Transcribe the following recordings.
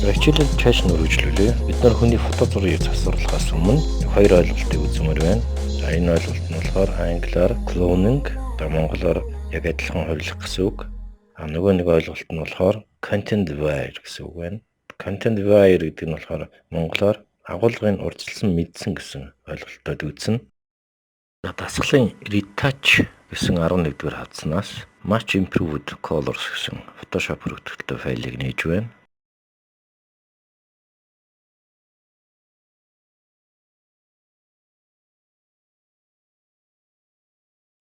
Хичээлэл чааш нь үргэлжлүүлээ. Бид нар хүний фото зургийг засварлахаас өмнө хоёр ойлголтыг үзмээр байна. За энэ ойлголт нь болохоор англиар cloning, монголоор яг адилхан хувилах гэсэн үг. Нөгөө нэг ойлголт нь болохоор content wire гэсэн үг байна. Content wire гэдэг нь болохоор монголоор агуулгын урьдчилсан мэдсэн гэсэн ойлголтод үүснэ. Дасгалын retouch гэсэн 11-р хавцнаас much improved colors гэсэн Photoshop хүрээлттэй файлыг нээж байна.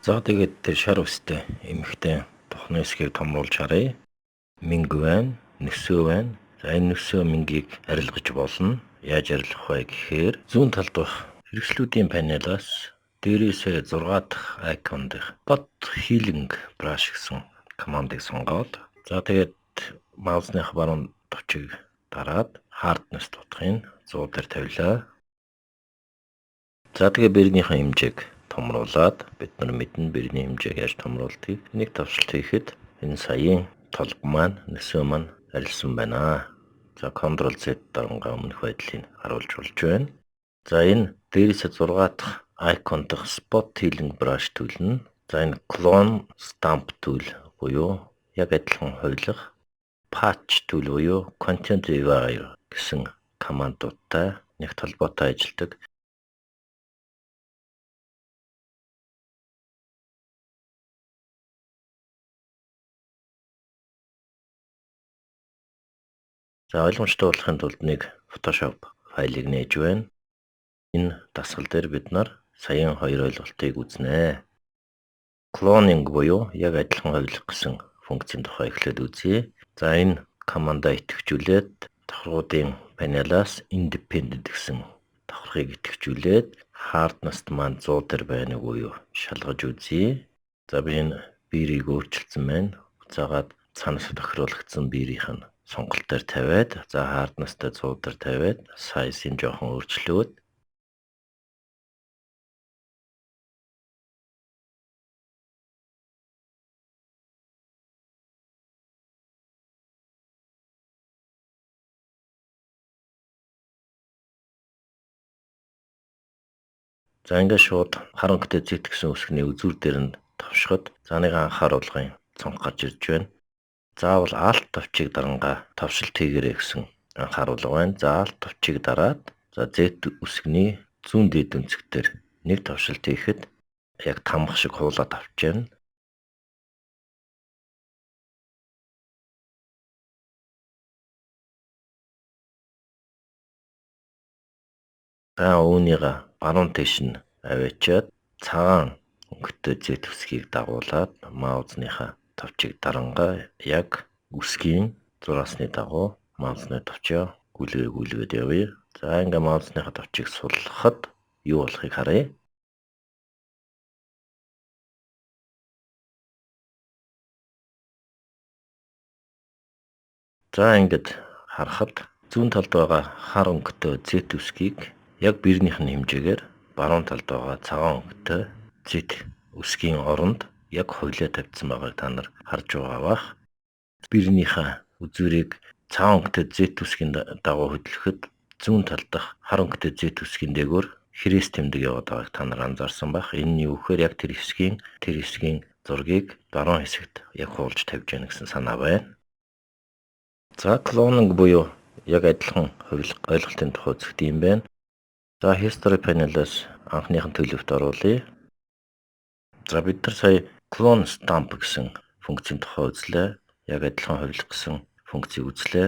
За тэгээд тэр шар үстэй эмхтэй тухны хэсгийг томруулж харъя. Мэнг байна, нөсөө байна. За энэ нөсөө мэнгийг арилгаж болно. Яаж арилгах вэ гэхээр зүүн талд байх хэрэгслүүдийн панелаас дээрээсээ 6 дахь icon дэх Spot Healing Brush гэсэн командыг сонгоод за тэгээд маусных баруун товчийг дараад hardness дутахыг 100 дээр тавилаа. За тэгээд бэрнийхээ хэмжээг томруулад бид нар мэднэ бэрний хэмжээг яаж томруулдгийг. Нэг тавшилт хийхэд энэ саяын толгой маань нөсөө маань арилсан байна. За Ctrl Z дарангаа өмнөх байдлыг харуулж болж байна. За энэ дээрээсээ 6 дахь icon дэх Spot Healing Brush tool нь за энэ Clone Stamp tool буюу яг адилхан хувилах Patch tool буюу Content Wire гэсэн командуудтай нэгт холбоотой ажилладаг. За ойлгомжтой болохын тулд нэг Photoshop файлыг нээж байна. Энэ дасгал дээр бид нар саяын хоёр ойлголтыг үзнэ. Cloning буюу яг адилхан хувилах гэсэн функцийн тухай эхлээд үзье. За энэ командаа идэвхжүүлээд давхаргуудын панелаас Independent гэсэн давхаргыг идэвхжүүлээд Hardness маань 100 дээр байна уу юу шалгаж үзье. За би энэ биерийг өөрчилсөн байна. Буцаагаад цаанаас тохируулагдсан биерийнх нь сонголт дээр тавиад за hardness-тэй 100 дээр тавиад size-ийг жоохон өөрчлөөд за ингээд шууд харан хөтөцөд гэсэн үсгний үзүүр дээр нь товшоход за нэг анхааруулгын цонх гарч ирж байна. Заавал Alt товчийг дарангаа товшилт хийгээрэй гэсэн анхааруулга байна. За Alt товчийг дараад за Z үсгний зүүн дээд өнцгтэр нэг товшилт хийхэд яг тамга шиг хуулаад авч байна. За үүнийга баруун тийш нь аваачаад цагаан өнгөтэй Z үсгийг дагуулад маусныхаа товчийг дарангаа яг үсгийн зураасны дагуу маусны товчоо гүйлгээд явъя. За ингээ маусныхаа товчийг суллахад юу болохыг харъя. За ингээд харахад зүүн талд байгаа хар өнгөтэй Z үсгийг яг биернийх нь хэмжээгээр баруун талд байгаа цагаан өнгөтэй Z үсгийн оронд яг хойлоо тавьсан байгааг та нар харж байгаа бах. Биернийхээ үзүүрийг цагаан өнгөтэй Z үсгийн дагуу хөдлөхөд зүүн тал дах хар өнгөтэй Z үсгийн дээгүүр хэрээс тэмдэг яваад байгааг та нар анзаарсан бах. Энэ нь юу гэхээр яг тэр хэсгийн зургийг баруун хэсэгт яг хуулж тавьж яана гэсэн санаа байна. За cloning буюу яг адилхан хувилах ойлголтын тухай үзэхэд юм байна. За history panel-аас анхныхын төлөвт оруулъя. За бид нар сая Clone Stamp гэсэн функцийн тухай үзлээ. Яг адилхан хувилах гэсэн функцийг үзлээ.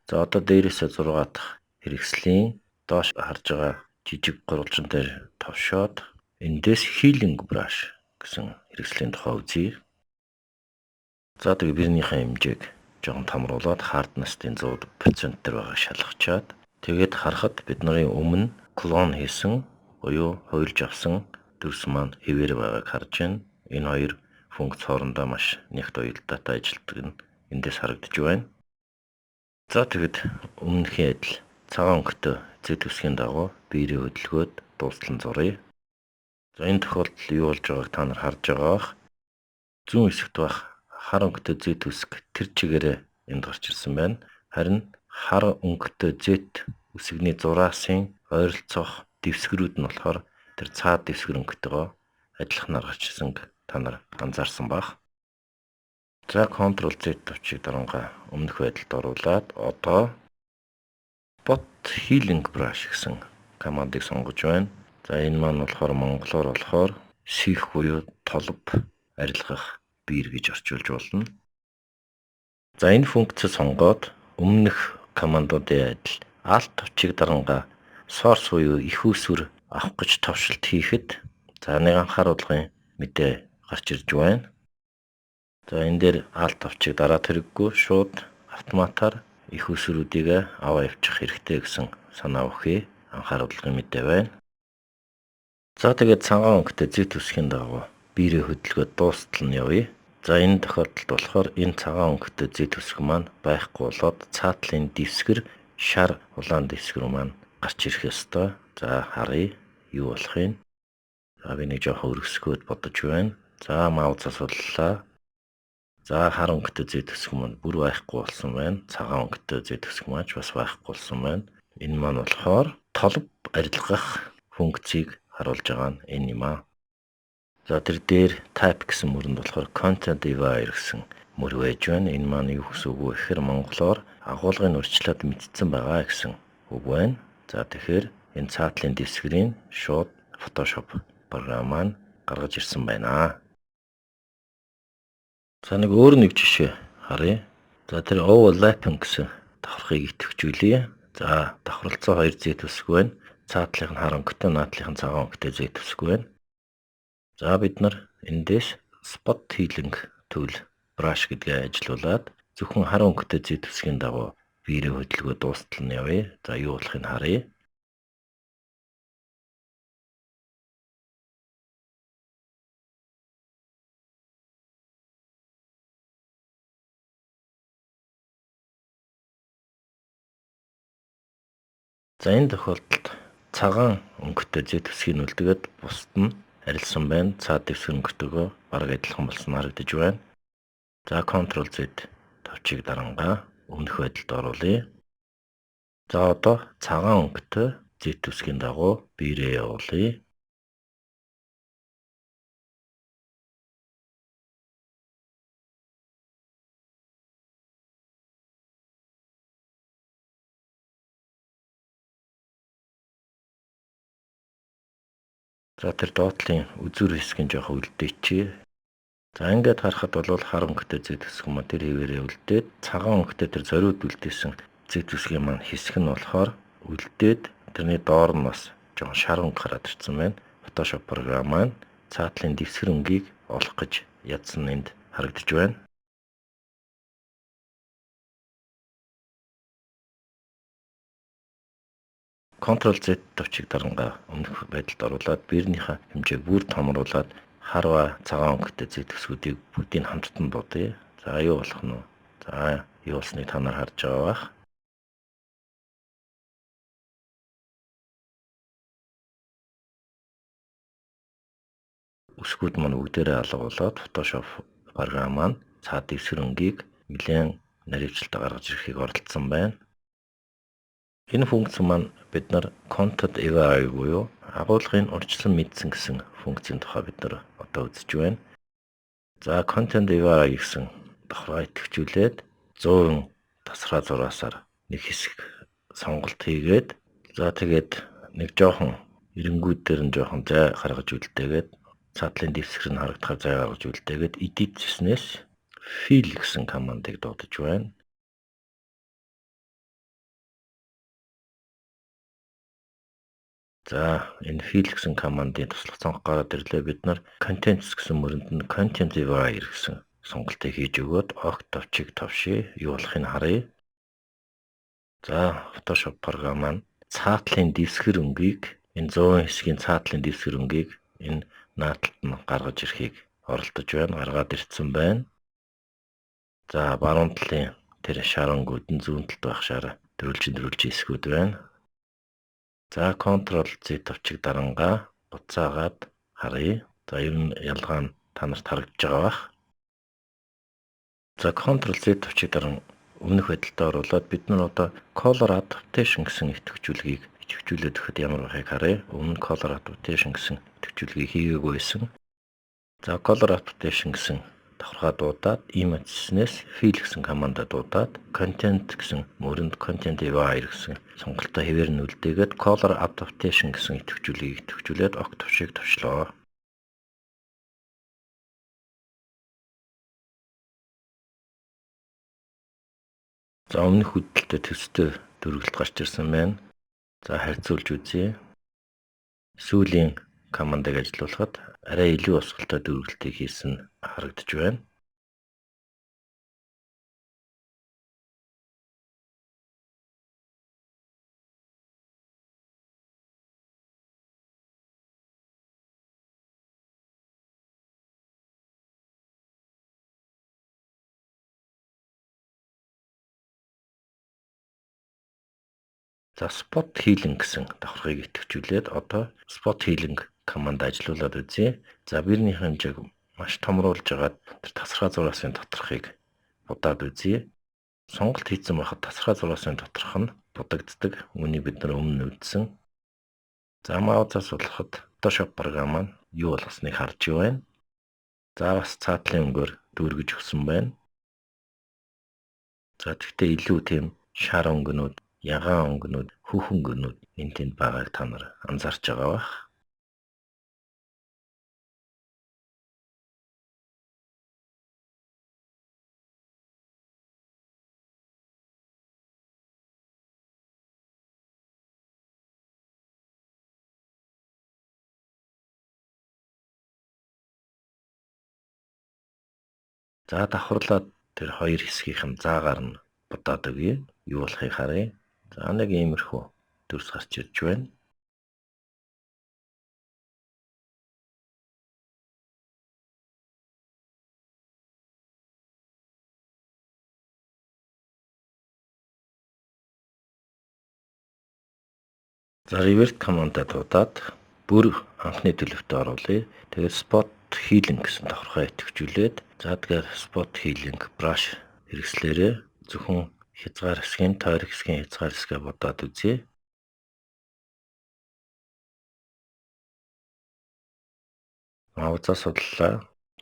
За одоо дээрээсээ 6 дахь хэрэгслийн доош харж байгаа жижиг гурвалжин дээр товшоод эндээс Healing Brush гэсэн хэрэгслийн тухай үзье. За тэгээ биернийхээ хэмжээг жоохон томруулад hardness-ийн 100% дээр байгааг шалгачаад тэгээд харахад бид нарын өмнө clone хийсэн буюу хуйлж авсан дүрс маань хэвээр байгааг харж байна. Энэ хоёр функц хоорондоо маш нэгт уялдаатай ажилладаг нь эндээс харагдаж байна. За тэгэд өмнөхийн адил цагаан өнгөтэй Z үсгийн дагуу биерээ хөдөлгөөд дуустал нь зуръя. За энэ тохиолдолд юу болж байгааг та нар харж байгаа бах. Зүүн хэсэгт байх хар өнгөтэй Z үсэг тэр чигээрээ энд гарч ирсэн байна. Харин хар өнгөтэй Z үсэгний зураасын ойролцоох дэвсгэрүүд нь болохоор тэр цаад дэвсгэр өнгөтэйгөө адилхан гарч ирсэнг та нар анзаарсан бах. За Ctrl Z товчийг дарангаа өмнөх байдалд оруулаад одоо Spot Healing Brush гэсэн командыг сонгож байна. За энэ маань болохоор монголоор болохоор сих буюу толб арилгах биер гэж орчуулж болно. За энэ функцийг сонгоод өмнөх командуудын адил Alt товчийг дарангаа source буюу их үүсвэр авах гэж товшилт хийхэд за нэг анхааруулгын мэдээ гарч ирж байна. За энэ дээр Alt товчийг дараад хэрэггүй шууд автоматар их үүсвэрүүдийг аваа явуучих хэрэгтэй гэсэн санаа өгье. Анхааруулгын мэдээ байна. За тэгээд цагаан өнгөтэй Z үсгийн дагуу биерээ хөдөлгөөд дуустал нь явъя. За энэ тохиолдолд болохоор энэ цагаан өнгөтэй Z үсэг маань байхгүй болоод цаатлын дэвсгэр шар улаан дэвсгэр маань гарч ирэх ёстой. За харъя юу болохыг. За би нэг жоохон өргөсгөөд бодож байна. За маус асууллаа. За хар өнгөтэй Z үсэг маань бүр байхгүй болсон байна. Цагаан өнгөтэй Z үсэг маань бас байхгүй болсон байна. Энэ маань болохоор толб арилгах функцийг харуулж байгаа нь энэ юм аа. За тэр дээр type гэсэн мөрөнд болохоор content divider гэсэн мөр байж байна. Энэ маань юу гэсэн үг вэ гэхээр монголоор агуулгын урьдчилаад мэдсэн байгаа гэсэн үг байна. За тэгэхээр энэ цаатлын дэвсгэрийн шууд Photoshop програм маань гаргаж ирсэн байна. За нэг өөр нэг жишээ харъя. За тэр overlapping гэсэн давхрахыг идэвхжүүлье. За давхралцсан 2 Z үсэг байна. Цаатлынх нь хар өнгөтэй, наадлынх нь цагаан өнгөтэй Z үсэг байна. За бид нар эндээс Spot Healing tool brush гэдгээ ажилуулад зөвхөн хар өнгөтэй Z үсгийн дагуу биерээ хөдөлгөө дуустал нь явъя. За юу болохыг харъя. За энэ тохиолдолд цагаан өнгөтэй Z үсгийг үлдгээд бусд нь арилсан байна. Цаад дэвсгэр өнгөтэйгөө бараг адилхан болсон харагдаж байна. За Ctrl Z товчийг дарангаа өмнөх байдалд оруулъя. За одоо цагаан өнгөтэй Z үсгийн дагуу биерээ явуулъя. За тэр доотлын үзүр хэсгийн жоох үлдээчээ. За ингээд харахад бол хар өнгөтэй Z үсэг маань тэр хэвээрээ үлдээд цагаан өнгөтэй тэр зориуд үлдээсэн Z үсгийн маань хэсэг нь болохоор үлдээд тэрний доор нь бас жоон шар өнгө гараад ирсэн байна. Photoshop програм маань цаатлын дэвсгэр өнгийг олох гэж ядсан энд харагдаж байна. Ctrl Z товчийг дарангаа өмнөх байдалд оруулаад биернийхээ хэмжээг бүр томруулаад харва цагаан өнгөтэй Z үсгүүдийг бүгдийг хамтдан дуудъя. За юу болох нь вэ? За юу болсныг та нар харж байгаа бах. Үсгүүд маань бүгдээрээ алга болоод Photoshop програм маань цаад дэвсгэр өнгийг нэлээд наривчлалтаа гаргаж ирэхийг оролдсон байна. Энэ функц маань бид нар content divider буюу агуулгын урьдчилан мэдсэн гэсэн функцийн тухай бид нар одоо үзэж байна. За content divider гэсэн давхраа идэвхжүүлээд 100 тасраа зураасаар нэг хэсэг сонголт хийгээд за тэгээд нэг жоохон эренгүүд дээр нь жоохон зай гаргаж үлдээгээд цаатлын дэвсгэр нь харагдахаар зай гаргаж үлдээгээд edit гэснээс fill гэсэн командыг дуудаж байна. За энэ fill гэсэн командын туслах цонх гараад ирлээ. Бид нар contents гэсэн мөрөнд нь content divider гэсэн сонголтыг хийж өгөөд огт товчийг товшъя. Юу болохыг харъя. За Photoshop програм маань цаатлын дэвсгэр өнгийг энэ 100 хэсгийн цаатлын дэвсгэр өнгийг энэ наадталд нь гаргаж ирэхийг оролдож байна. Гаргаад ирсэн байна. За баруун талын тэр шарангууд нь зүүн талд байх шар дөрвөлжин хэсгүүд байна. За Ctrl Z товчийг дарангаа буцаагаад харъя. За ер нь ялгаа нь та нарт харагдаж байгаа бах. За Ctrl Z товчийг даран өмнөх байдалтай оруулаад бид нар одоо color adaptation гэсэн идэвхжүүлгийг идэвхжүүлээд өгөхөд ямар байхыг харъя. Өмнө color adaptation гэсэн идэвхжүүлгийг хийгээгүй байсан. За color adaptation гэсэн давхаргаа дуудаад image-снээс fill гэсэн командаа дуудаад content гэсэн мөрөнд content wire гэсэн сонголтоо хэвээр нь үлдээгээд color adaptation гэсэн идэвхжүүлгийг идэвхжүүлээд octave шиг төвшлөө. За өмнөх хөдөлтөд төстэй дөрвөлт гарч ирсэн байна. За харьцуулж үзье. Сүүлийн командыг ажилуулахад арай илүү осголтой дөрвөлтийг хийсэн харагдаж байна. За spot healing гэсэн давхаргыг идэвхжүүлээд одоо spot healing команд ажилуулад үзье. За биерийн хэмжээг маш томруулж агаад тэр тасархай зураасан доторхыг будаад үзье. Сонголт хийсэн байхад тасархай зураасан доторх нь будагддаг. Үүнийг бид нар өмнө үзсэн. За маузаас болоход Photoshop програм маань юу болгосныг харж байна. За бас цаатлын өнгөөр дүүргэж өгсөн байна. За тэгтээ илүү тийм шар өнгөнүүд, ягаан өнгөнүүд, хүүхэн өнгөнүүд энэ тэнд байгааг та нар анзаарч байгаа бах. За давхарлаад тэр хоёр хэсгийнхэн заагаар нь будаад өгье. Юу болохыг харъя. За нэг иймэрхүү дүрс гарч ирж байна. За revert командаа дуудаад бүр анхны төлөвтөд оруулъя. Тэгээд spot healing гэсэн давхаргаа идэвхжүүлээд за тэгээд spot healing brush хэрэгслээрээ зөвхөн хязгаар хэсгийн тойрог хэсгийн хязгаар хэсгээ будаад үзье. Маузаас судлаа.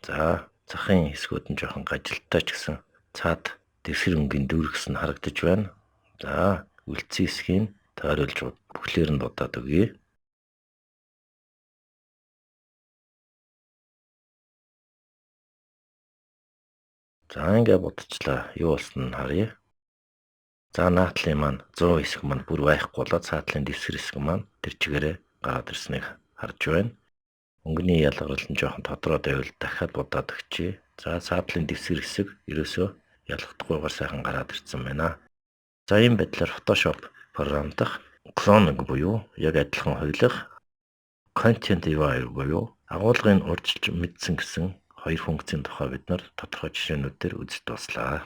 За захын хэсгүүд нь жоохон гажилттай ч гэсэн цаад дэвсгэр өнгийн дүүргэс нь харагдаж байна. За үлдсэн хэсгийг тойруулж бүхлээр нь будаад өгье. За ингээ будчихлаа. Юу болсон нь харъя. За наатлын маань 100 хэсэг маань бүр байхгүй болоод цаатлын дэвсгэр хэсэг маань тэр чигээрээ гараад ирснийг харж байна. Өнгөний ялгарл нь жоохон тодроод байвал дахиад будаад өгчээ. За цаатлын дэвсгэр хэсэг ерөөсөө ялгахдаггүйгээр сайхан гараад ирсэн байна. За ийм байдлаар Photoshop програм дахь cloning буюу яг адилхан хувилах content wire буюу агуулгын урьдчилж мэдсэн гэсэн хоёр функцийн тухай бид нар тодорхой жишээнүүдээр үзэж дуслаа.